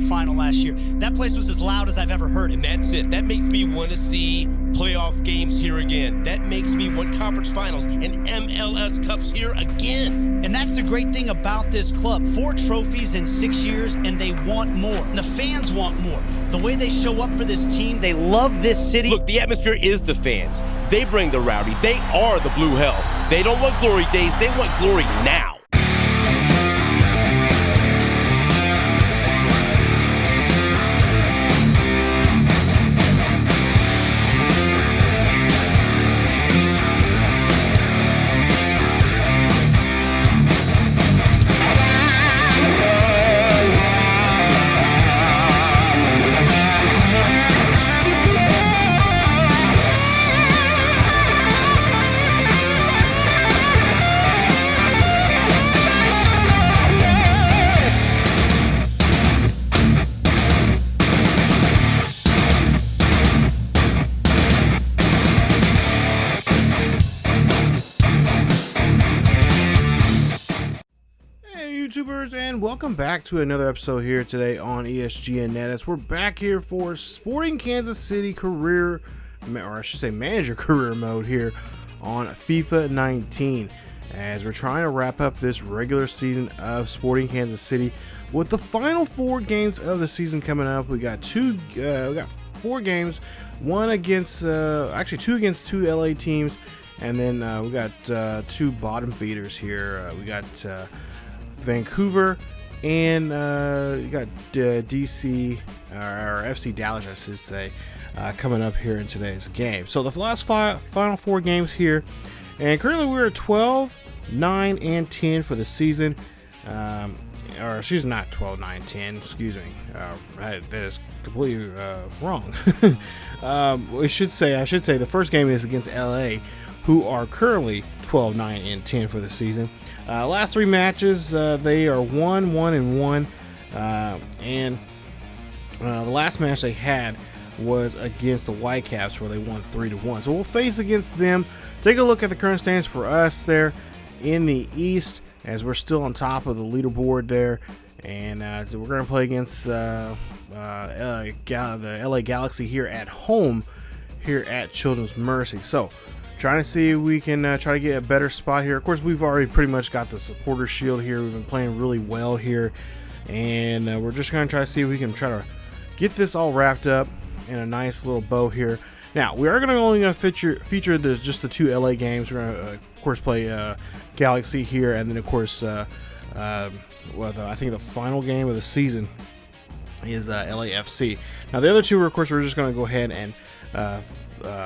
final last year. That place was as loud as I've ever heard it. And that's it. That makes me want to see playoff games here again. That makes me want conference finals and MLS Cups here again. And that's the great thing about this club. 4 trophies in 6 years, and they want more. And the fans want more. The way they show up for this team, they love this city. Look, the atmosphere is the fans. They bring the rowdy. They are the blue hell. They don't want glory days. They want glory now. YouTubers, and welcome back to another episode here today on ESGNet as we're back here for Sporting Kansas City career, or I should say manager career mode here on FIFA 19 as we're trying to wrap up this regular season of Sporting Kansas City with the final 4 games of the season coming up. We got 4 games, one against actually 2 against 2 LA teams, and then we got 2 bottom feeders here. We got Vancouver and you got DC or FC Dallas, I should say, coming up here in today's game. So the last final 4 games here, and currently we're at 12, 9, and 10 for the season. Or excuse me, not 12, 9, 10. Excuse me, that is completely wrong. I should say the first game is against LA, who are currently 12, 9, and 10 for the season. Last 3 matches, they are 1, 1, and 1. And the last match they had was against the Whitecaps, where they won 3-1. So we'll face against them. Take a look at the current standings for us there in the East, as we're still on top of the leaderboard there. And so we're going to play against the LA Galaxy here at home, here at Children's Mercy. So trying to see if we can try to get a better spot here. Of course, we've already pretty much got the supporter shield here. We've been playing really well here, and we're just going to try to see if we can try to get this all wrapped up in a nice little bow here. Now, we are only going to feature just the 2 LA games. We're going to, of course, play Galaxy here, and then, of course, I think the final game of the season is LAFC. Now, the other 2, of course, we're just going to go ahead and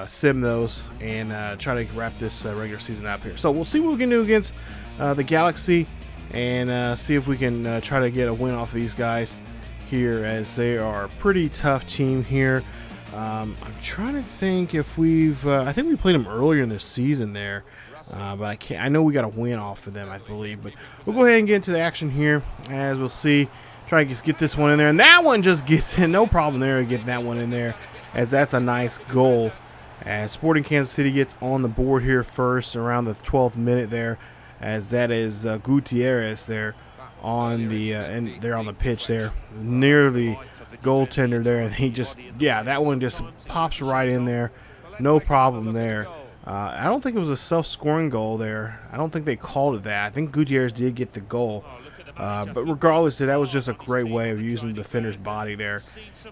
sim those and try to wrap this regular season up here. So we'll see what we can do against the Galaxy, and see if we can try to get a win off of these guys here, as they are a pretty tough team here. I'm trying to think if I think we played them earlier in the season there, but I know we got a win off of them, I believe. But we'll go ahead and get into the action here, as we'll see. Try to get this one in there, and that one just gets in. No problem there to get that one in there, as that's a nice goal. As Sporting Kansas City gets on the board here first around the 12th minute there, as that is Gutierrez there on the and they're on the pitch there near the goaltender there, and he just, that one just pops right in there, no problem there. I don't think it was a self-scoring goal there. I don't think they called it that. I think Gutierrez did get the goal. But regardless, that was just a great way of using the defender's body there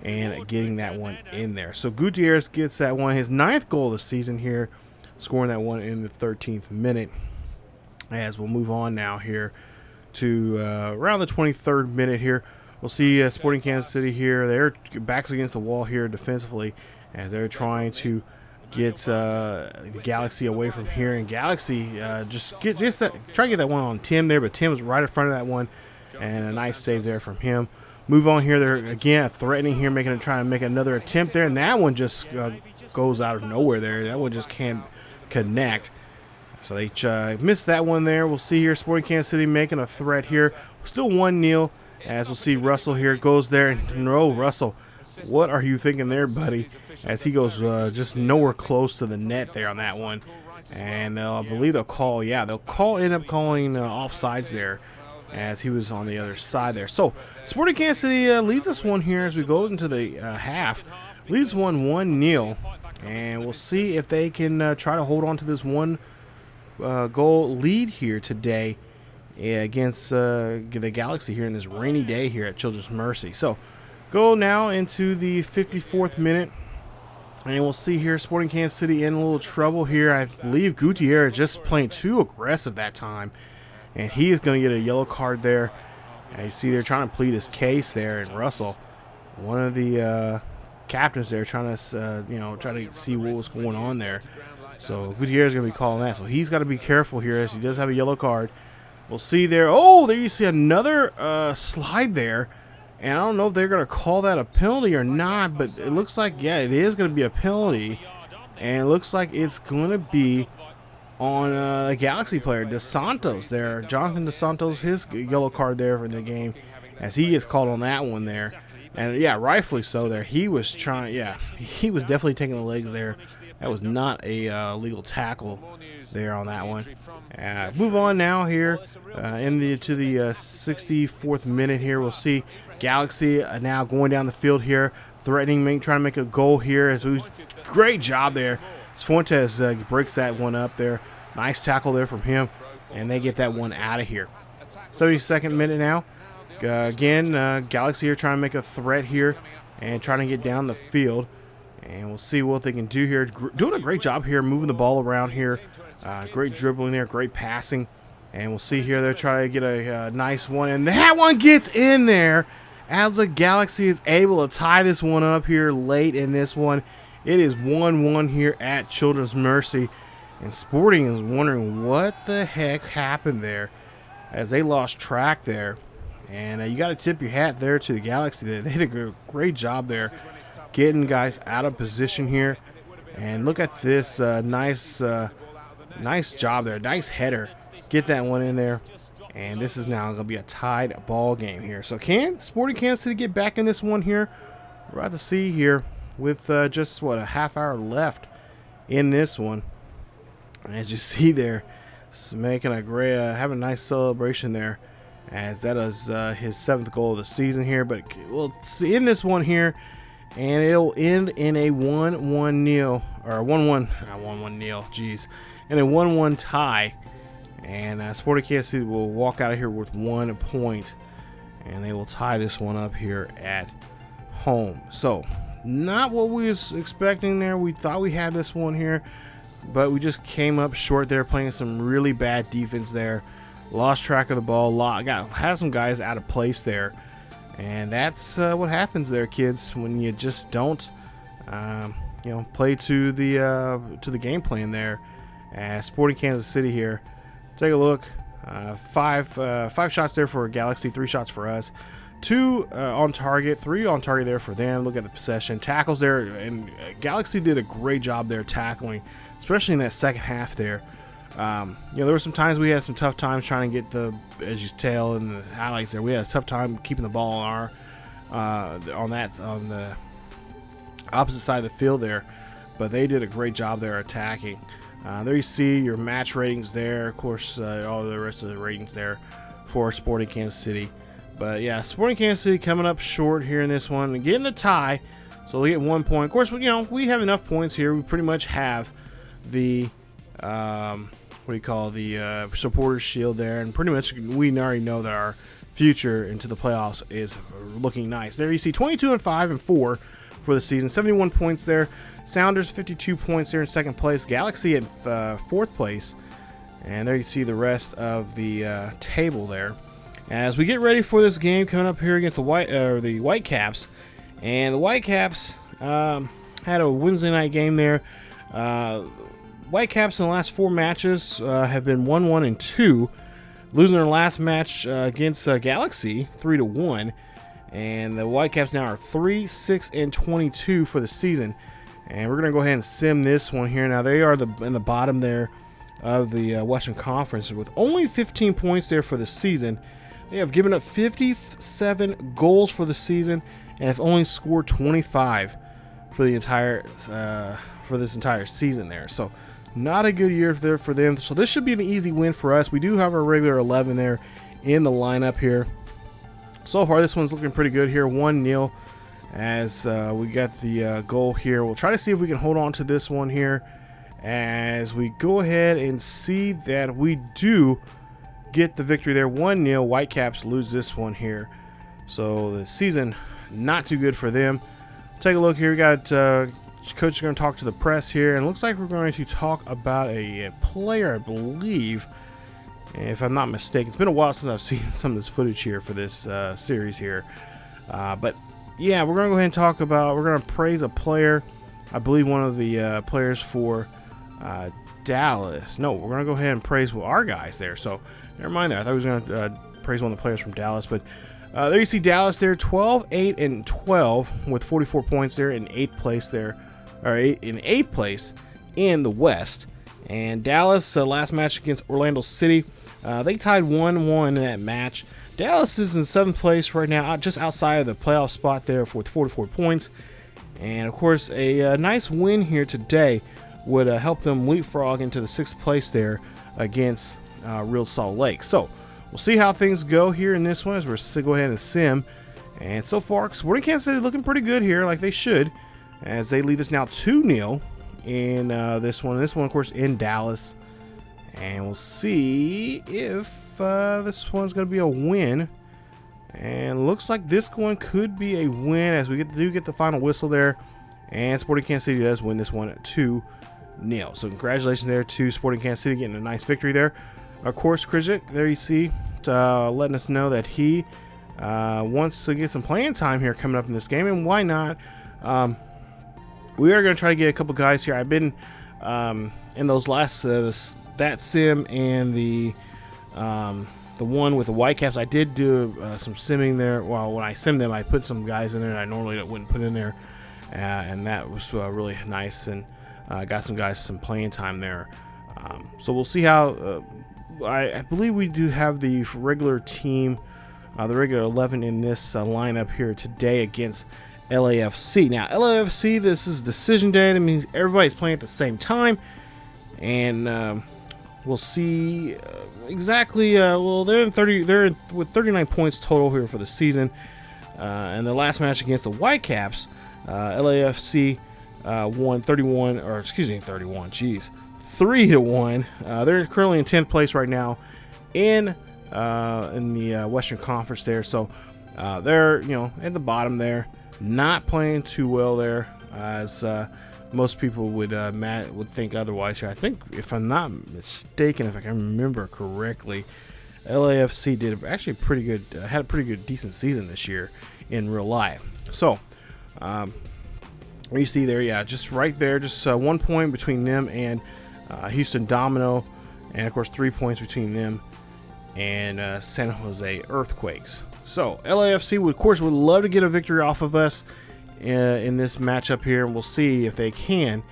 and getting that one in there. So Gutierrez gets that one, his 9th goal of the season here, scoring that one in the 13th minute. As we'll move on now here to around the 23rd minute here. We'll see Sporting Kansas City here. They're backs against the wall here defensively, as they're trying to get the Galaxy away from here. And Galaxy try to get that one on Tim there, but Tim was right in front of that one, and a nice save there from him. Move on here. They're again threatening here, trying to make another attempt there, and that one just goes out of nowhere there. That one just can't connect. So they missed that one there. We'll see here Sporting Kansas City making a threat here. Still 1-0, as we'll see Russell here goes there. And Russell, what are you thinking there, buddy? As he goes just nowhere close to the net there on that one. And I believe they'll end up calling offsides there. as he was on the other side there. So Sporting Kansas City leads us one here as we go into the half. Leads 1-0, and we'll see if they can try to hold on to this one goal lead here today against the Galaxy here in this rainy day here at Children's Mercy. So go now into the 54th minute, and we'll see here Sporting Kansas City in a little trouble here. I believe Gutierrez just playing too aggressive that time, and he is going to get a yellow card there. And you see they're trying to plead his case there, and Russell, one of the captains there, trying to try to see what was going on there. So Gutierrez is going to be calling that. So he's got to be careful here as he does have a yellow card. We'll see there. Oh, there you see another slide there. And I don't know if they're going to call that a penalty or not, but it looks like, yeah, it is going to be a penalty. And it looks like it's going to be on a Galaxy player, Dos Santos there. Jonathan Dos Santos, his yellow card there for the game, as he gets called on that one there. And, yeah, rightfully so there. He was trying, yeah, he was definitely taking the legs there. That was not a legal tackle there on that one. Move on now here to the 64th minute here. We'll see Galaxy now going down the field here, threatening, trying to make a goal here. Great job there. Fuentes breaks that one up there. Nice tackle there from him, and they get that one out of here. 72nd minute now. Again, Galaxy here trying to make a threat here and trying to get down the field. And we'll see what they can do here. Doing a great job here, moving the ball around here. Great dribbling there, great passing. And we'll see here they're trying to get a nice one. And that one gets in there as the Galaxy is able to tie this one up here late in this one. It is 1-1 here at Children's Mercy. And Sporting is wondering what the heck happened there as they lost track there. And you got to tip your hat there to the Galaxy. They did a great job there getting guys out of position here. And look at this nice job there. Nice header. Get that one in there. And this is now going to be a tied ball game here. So can Sporting Kansas City get back in this one here? We're about to see here with just, a half hour left in this one. As you see there, making a great, having a nice celebration there, as that is his 7th goal of the season here. But we'll see in this one here, and it'll end in a 1-1-0, or 1-1-0, jeez, and a 1-1 tie. And Sporting Kansas City will walk out of here with 1 point, and they will tie this one up here at home. So not what we was expecting there. We thought we had this one here, but we just came up short there, playing some really bad defense there. Lost track of the ball. Had some guys out of place there, and that's what happens there, kids, when you just don't, play to the game plan there. Sporting Kansas City here. Take a look. Five shots there for Galaxy, 3 shots for us. 2 on target, 3 on target there for them. Look at the possession. Tackles there, and Galaxy did a great job there tackling, especially in that second half there. There were some times we had some tough times trying to get as you tell in the highlights there, we had a tough time keeping the ball on on the opposite side of the field there, but they did a great job there attacking. There you see your match ratings there, of course, all the rest of the ratings there for Sporting Kansas City. But yeah, Sporting Kansas City coming up short here in this one and getting the tie, so they get 1 point. Of course, we have enough points here. We pretty much have the supporters shield there, and pretty much we already know that our future into the playoffs is looking nice. There you see 22-5 and 4 for the season, 71 points there. Sounders 52 points there in 2nd place. Galaxy at 4th place, and there you see the rest of the table there. As we get ready for this game coming up here against the Whitecaps, and the Whitecaps had a Wednesday night game there. Whitecaps in the last 4 matches have been 1-1-2, losing their last match against Galaxy 3-1, and the Whitecaps now are 3-6-22 for the season. And we're gonna go ahead and sim this one here. Now they are in the bottom there of the Western Conference with only 15 points there for the season. They have given up 57 goals for the season and have only scored 25 for the entire for this entire season there. So not a good year there for them. So this should be an easy win for us. We do have our regular 11 there in the lineup here. So far, this one's looking pretty good here, 1-0 as we got the goal here. We'll try to see if we can hold on to this one here as we go ahead and see that we do get the victory there. 1-0. Whitecaps lose this one here. So the season not too good for them. Take a look here. We got coach is going to talk to the press here, and it looks like we're going to talk about a player, I believe, if I'm not mistaken. It's been a while since I've seen some of this footage here for this series here. But yeah, we're going to go ahead and talk about, we're going to praise a player. I believe one of the players for Dallas. No, we're going to go ahead and praise our guys there. So never mind there. I thought we was going to praise one of the players from Dallas. But there you see Dallas there, 12-8-12 with 44 points there in 8th place there. Or in 8th place in the West. And Dallas, last match against Orlando City, they tied 1-1 in that match. Dallas is in 7th place right now, just outside of the playoff spot there with 44 points. And, of course, a nice win here today would help them leapfrog into the 6th place there against Real Salt Lake. So, we'll see how things go here in this one as we're go ahead and sim. And so far, Sporting Kansas City looking pretty good here, like they should, as they lead us now 2-0 in this one. This one, of course, in Dallas. And we'll see if this one's going to be a win. And looks like this one could be a win as we do get the final whistle there. And Sporting Kansas City does win this one at 2-0. So congratulations there to Sporting Kansas City getting a nice victory there. Of course, Krijic, there you see, letting us know that he wants to get some playing time here coming up in this game. And why not? We are going to try to get a couple guys here. I've been in those last that sim and the one with the Whitecaps. I did do some simming there. Well, when I simmed them, I put some guys in there that I normally wouldn't put in there, and that was really nice. And got some guys some playing time there. So we'll see how. I believe we do have the regular team, the regular 11 in this lineup here today against LAFC. Now, LAFC, this is decision day. That means everybody's playing at the same time. And we'll see exactly. Well, they're with 39 points total here for the season. And the last match against the Whitecaps, LAFC won 31. Jeez, 3-1. They're currently in 10th place right now in the Western Conference there. So they're at the bottom there. Not playing too well there, as most people would think otherwise here. I think, if I'm not mistaken, if I can remember correctly, LAFC did actually pretty good, had a pretty good, decent season this year in real life. So, you see there, yeah, just right there, just 1 point between them and Houston Domino, and of course 3 points between them and San Jose Earthquakes. So LAFC would love to get a victory off of us in this matchup here, and we'll see if they can,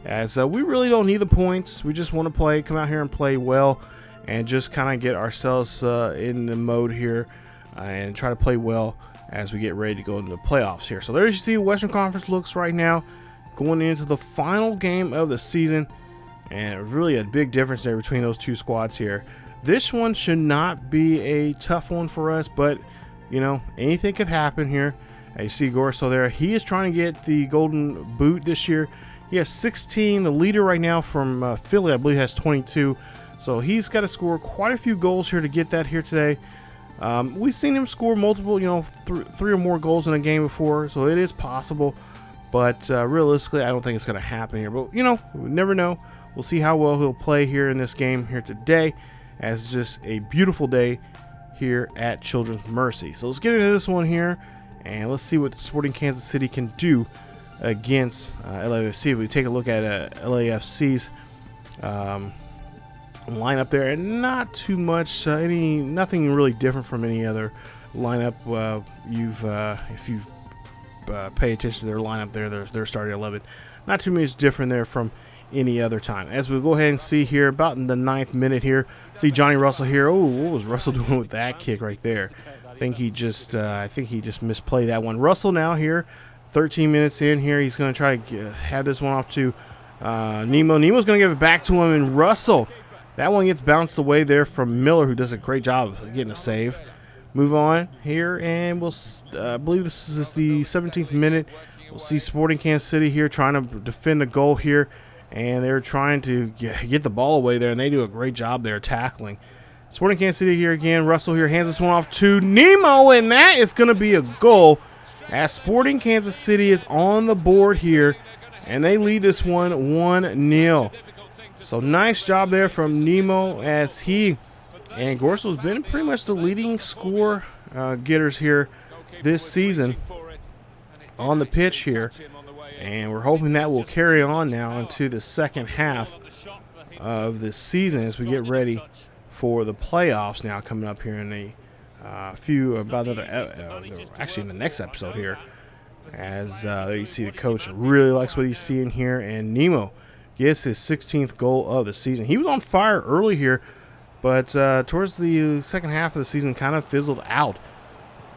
as we really don't need the points. We just want to come out here and play well, and just kind of get ourselves in the mode here and try to play well as we get ready to go into the playoffs here. So there you see Western Conference looks right now going into the final game of the season, and really a big difference there between those two squads here. This one should not be a tough one for us, but anything could happen here. You see Gorso there. He is trying to get the golden boot this year. He has 16. The leader right now from Philly, I believe, has 22. So he's got to score quite a few goals here to get that here today. We've seen him score multiple, three or more goals in a game before, so it is possible. But realistically, I don't think it's going to happen here. But, we never know. We'll see how well he'll play here in this game here today, as it's just a beautiful day here at Children's Mercy. So let's get into this one here, and let's see what Sporting Kansas City can do against LAFC. If we take a look at LAFC's lineup there, and not too much, nothing really different from any other lineup. If you've paid attention to their lineup there, their starting 11, not too much different there from any other time. As we go ahead and see here, about in the 9th minute here, see Johnny Russell here. Oh, what was Russell doing with that kick right there? I think he just misplayed that one. Russell now here, 13 minutes in here, he's going to try to have this one off to Nemo. Nemo's going to give it back to him, and Russell, That one gets bounced away there from Miller, who does a great job of getting a save. Move on here, and we'll believe this is the 17th minute. We'll see Sporting Kansas City here trying to defend the goal here, and they're trying to get the ball away there, and they do a great job there tackling. Sporting Kansas City here again. Russell here hands this one off to Nemo, and that is going to be a goal as Sporting Kansas City is on the board here, and they lead this one 1-0. So nice job there from Nemo as he and Gorso's been pretty much the leading score getters here this season on the pitch here, and we're hoping that will carry on now into the second half of this season as we get ready for the playoffs now coming up here in the actually in the next episode here, as there you see the coach really likes what he's seeing here, and Nemo gets his 16th goal of the season. He was on fire early here, but towards the second half of the season kind of fizzled out.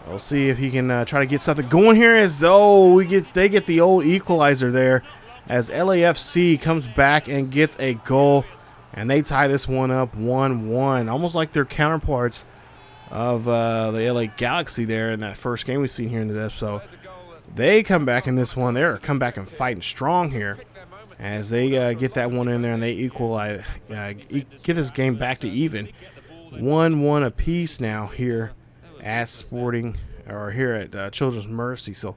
We'll see if he can try to get something going here, as they get the old equalizer there as LAFC comes back and gets a goal, and they tie this one up 1-1, almost like their counterparts of the LA Galaxy there in that first game we've seen here in this episode. They come back in this one. They're come back and fighting strong here as they get that one in there, and they equalize, get this game back to even 1-1 apiece now here at Sporting, or here at Children's Mercy. So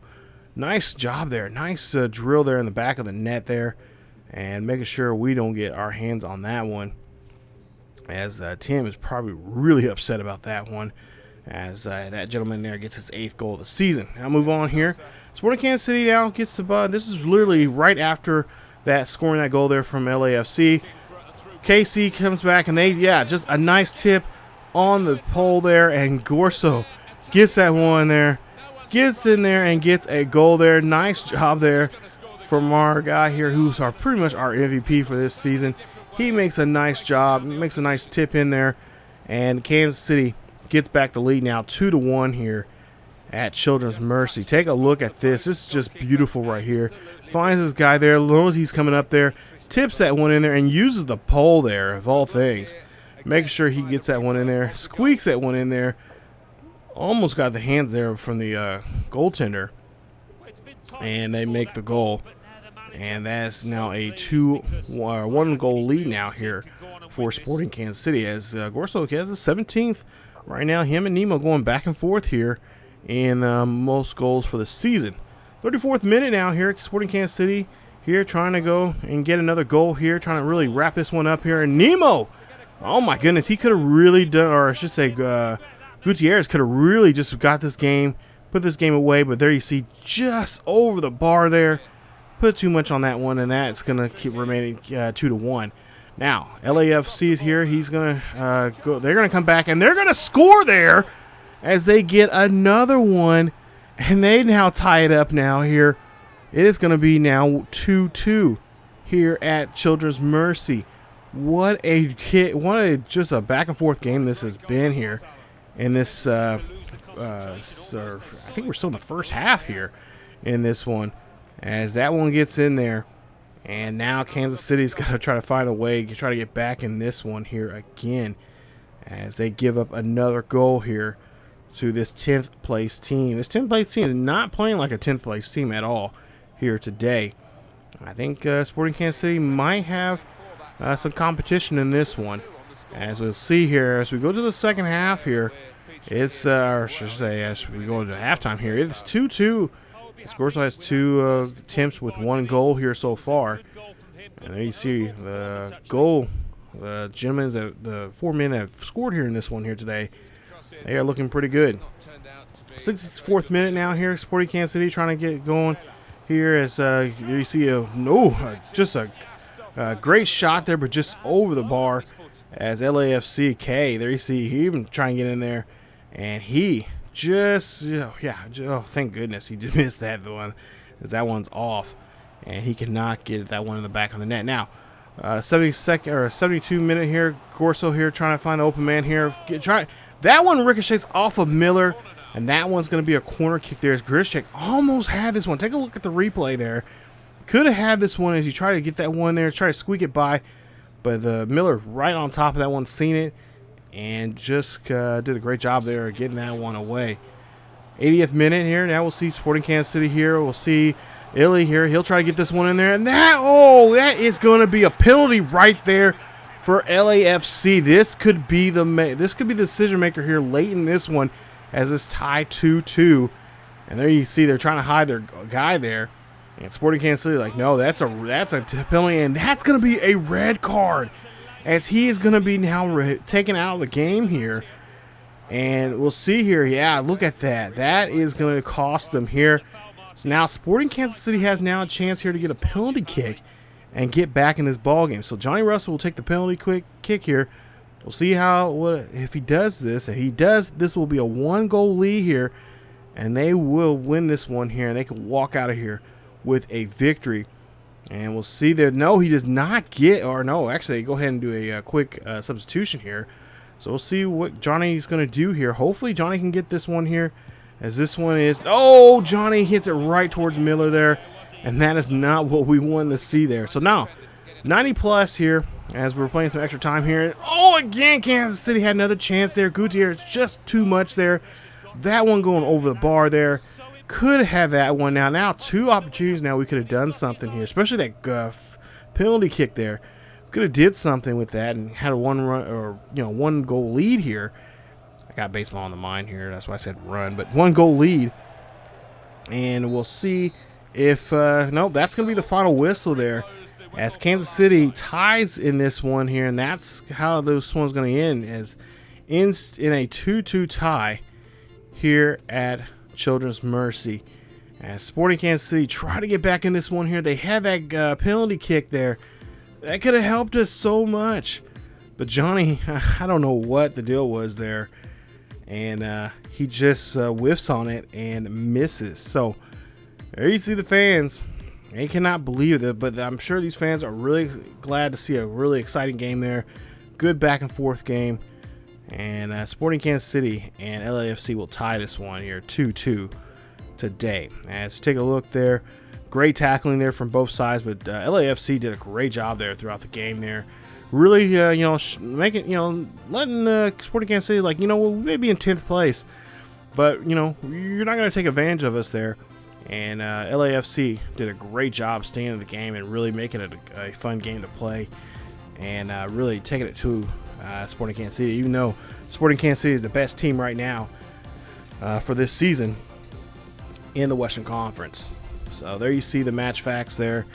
nice job there, nice drill there in the back of the net there, and making sure we don't get our hands on that one, as Tim is probably really upset about that one, as that gentleman there gets his 8th goal of the season. Now move on here. Sporting Kansas City now gets the ball. This is literally right after that scoring that goal there from LAFC. KC comes back, and they just a nice tip on the pole there, and Gorso gets that one there, gets in there and gets a goal there. Nice job there from our guy here, who's pretty much our MVP for this season. He makes a nice job, makes a nice tip in there, and Kansas City gets back the lead now 2-1 here at Children's Mercy. Take a look at this. This is just beautiful right here. Finds this guy there, as he's coming up there, tips that one in there and uses the pole there, of all things. Making sure he gets that one in there, squeaks that one in there. Almost got the hands there from the goaltender, and they make the goal. And that's now a 1 goal lead now here for Sporting Kansas City, as Gorso has the 17th right now. Him and Nemo going back and forth here in most goals for the season. 34th minute now here at Sporting Kansas City here, trying to go and get another goal here, trying to really wrap this one up here. And Nemo, oh my goodness, he could have really done, or I should say Gutierrez could have really just got this game, put this game away, but there you see just over the bar there. Put too much on that one, and that's going to keep remaining 2-1. Now, LAFC is here. He's going to go. They're going to come back, and they're going to score there as they get another one, and they now tie it up now here. It is going to be now 2-2 here at Children's Mercy. What a hit. Just a back-and-forth game this has been here in this, I think we're still in the first half here in this one, as that one gets in there. And now Kansas City's got to try to find a way to try to get back in this one here again, as they give up another goal here to this 10th place team. This 10th place team is not playing like a 10th place team at all here today. I think Sporting Kansas City might have some competition in this one, as we'll see here as we go to the second half here. It's or I should say, as we go into halftime here, it's 2-2. Gorso has 2 attempts with 1 goal here so far. And there you see the goal, the gentlemen, the 4 men that have scored here in this one here today. They are looking pretty good. 64th minute now here, Sporting Kansas City trying to get going here, as you see just a great shot there, but just over the bar, as LAFC there you see he even trying to get in there, and he thank goodness he did miss that one, as that one's off, and he cannot get that one in the back of the net. Now, 72 minute here, Gorso here trying to find an open man here. That one ricochets off of Miller, and that one's going to be a corner kick there, as Grishek almost had this one. Take a look at the replay there. Could have had this one as you try to get that one there, try to squeak it by, But Miller right on top of that one, seen it, and just did a great job there getting that one away. 80th minute here. Now we'll see Sporting Kansas City here. We'll see Illy here. He'll try to get this one in there. And that is going to be a penalty right there for LAFC. This could be the decision maker here late in this one as it's tied 2-2. And there you see they're trying to hide their guy there. And Sporting Kansas City like, no, that's a penalty, and that's going to be a red card as he is going to be now taken out of the game here. And we'll see here. Yeah, look at that. That is going to cost them here. So now Sporting Kansas City has now a chance here to get a penalty kick and get back in this ball game. So Johnny Russell will take the penalty kick here. We'll see if he does this. If he does, this will be a 1-goal lead here, and they will win this one here, and they can walk out of here with a victory. And we'll see there. No, he does not get, or no, actually, go ahead and do a quick substitution here. So we'll see what Johnny's going to do here. Hopefully Johnny can get this one here, as this one is, oh, Johnny hits it right towards Miller there, and that is not what we wanted to see there. So now 90 plus here as we're playing some extra time here. Oh, again, Kansas City had another chance there. Gutierrez just too much there. That one going over the bar there. Could have that one now. Now 2 opportunities now we could have done something here, especially that penalty kick there. Could have did something with that and had a 1-goal lead here. I got baseball on the mind here. That's why I said run, but 1-goal lead. And we'll see if no, that's going to be the final whistle there as Kansas City ties in this one here, and that's how this one's going to end, as in a 2-2 tie here at Children's Mercy. As Sporting Kansas City try to get back in this one here. They had that penalty kick there. That could have helped us so much. But Johnny, I don't know what the deal was there. And he just whiffs on it and misses. So there you see the fans. They cannot believe it. But I'm sure these fans are really glad to see a really exciting game there. Good back and forth game. And Sporting Kansas City and LAFC will tie this one here 2-2 today. Let's take a look there. Great tackling there from both sides, but LAFC did a great job there throughout the game there. Really, letting Sporting Kansas City, like, we may be in 10th place, but, you're not going to take advantage of us there. And LAFC did a great job staying in the game and really making it a fun game to play, and really taking it to Sporting Kansas City, even though Sporting Kansas City is the best team right now for this season in the Western Conference. So there you see the match facts there.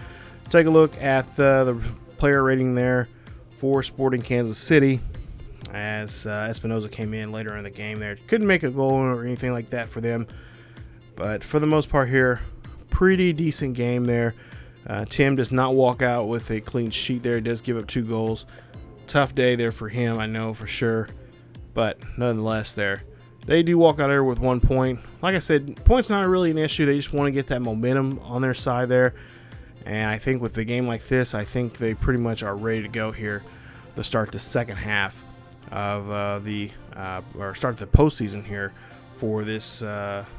Take a look at the player rating there for Sporting Kansas City, as Espinoza came in later in the game there. Couldn't make a goal or anything like that for them, but for the most part here, pretty decent game there. Tim does not walk out with a clean sheet there. He does give up 2 goals. Tough day there for him, I know for sure, but nonetheless there, they do walk out there with 1 point. Like I said, points not really an issue. They just want to get that momentum on their side there. And I think with the game like this, I think they pretty much are ready to go here to start the second half of or start the postseason here for this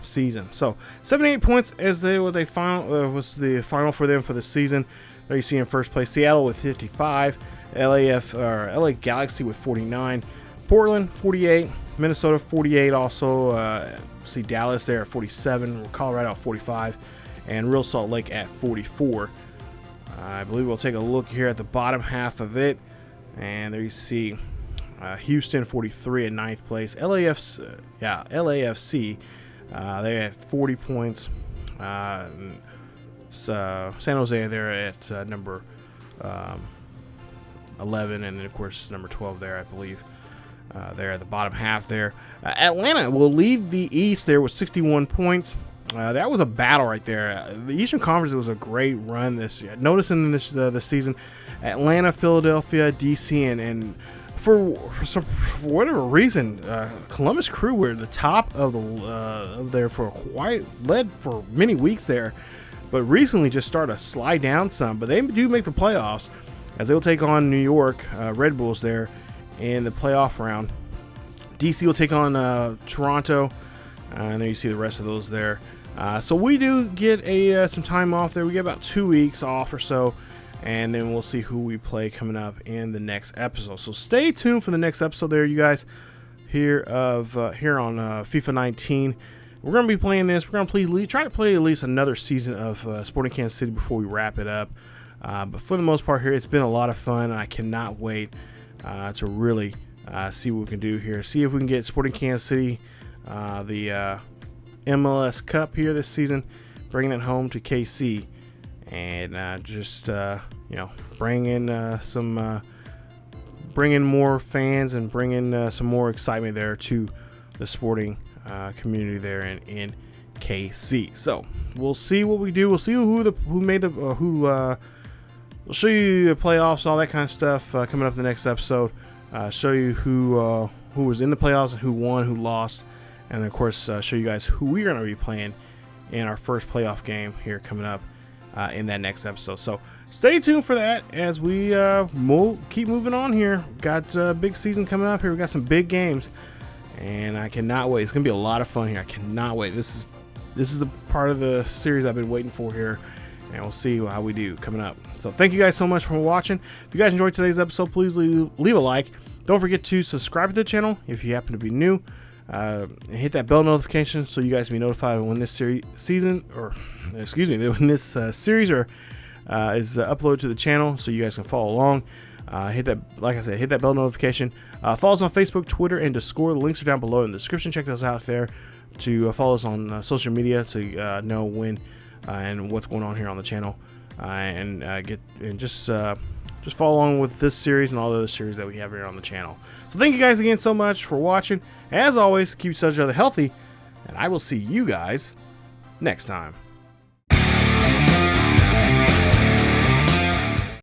season. So 78 points as was the final for them for the season. There you see in first place Seattle with 55, LA Galaxy with 49, Portland 48. Minnesota 48, also see Dallas there at 47, Colorado at 45, and Real Salt Lake at 44. I believe we'll take a look here at the bottom half of it, and there you see Houston 43 at 9th place. LAFC, they at 40 points. San Jose there at number 11, and then of course number 12 there, I believe. There at the bottom half there. Atlanta will lead the East there with 61 points. That was a battle right there. The Eastern Conference was a great run this year. Noticing this season, Atlanta, Philadelphia, DC, and for whatever reason, Columbus Crew were the top of there for led for many weeks there, but recently just started to slide down some. But they do make the playoffs as they'll take on New York Red Bulls there in the playoff round. DC will take on Toronto, and there you see the rest of those there. So we do get some time off there. We get about 2 weeks off or so and then we'll see who we play coming up in the next episode. So stay tuned for the next episode there, you guys, here on FIFA 19. We're going to be playing this. We're going to try to play at least another season of Sporting Kansas City before we wrap it up. But for the most part here, it's been a lot of fun. I cannot wait to really see what we can do here. See if we can get Sporting Kansas City the MLS Cup here this season, bringing it home to KC, and just bring in more fans and bring in some more excitement there to the sporting community there in KC. So we'll see what we do. We'll see we'll show you the playoffs, all that kind of stuff coming up in the next episode. Show you who was in the playoffs and who won, who lost, and of course show you guys who we're going to be playing in our first playoff game here coming up in that next episode. So stay tuned for that as we keep moving on here. Got a big season coming up here. We got some big games, and I cannot wait. It's going to be a lot of fun here. I cannot wait. This is the part of the series I've been waiting for here, and we'll see how we do coming up. So thank you guys so much for watching. If you guys enjoyed today's episode, please leave a like. Don't forget to subscribe to the channel if you happen to be new. And hit that bell notification so you guys can be notified when this series is uploaded to the channel, so you guys can follow along. Hit that bell notification. Follow us on Facebook, Twitter, and Discord. The links are down below in the description. Check those out there to follow us on social media to know when and what's going on here on the channel, just follow along with this series and all the other series that we have here on the channel. So thank you guys again so much for watching. As always, keep each other healthy, and I will see you guys next time.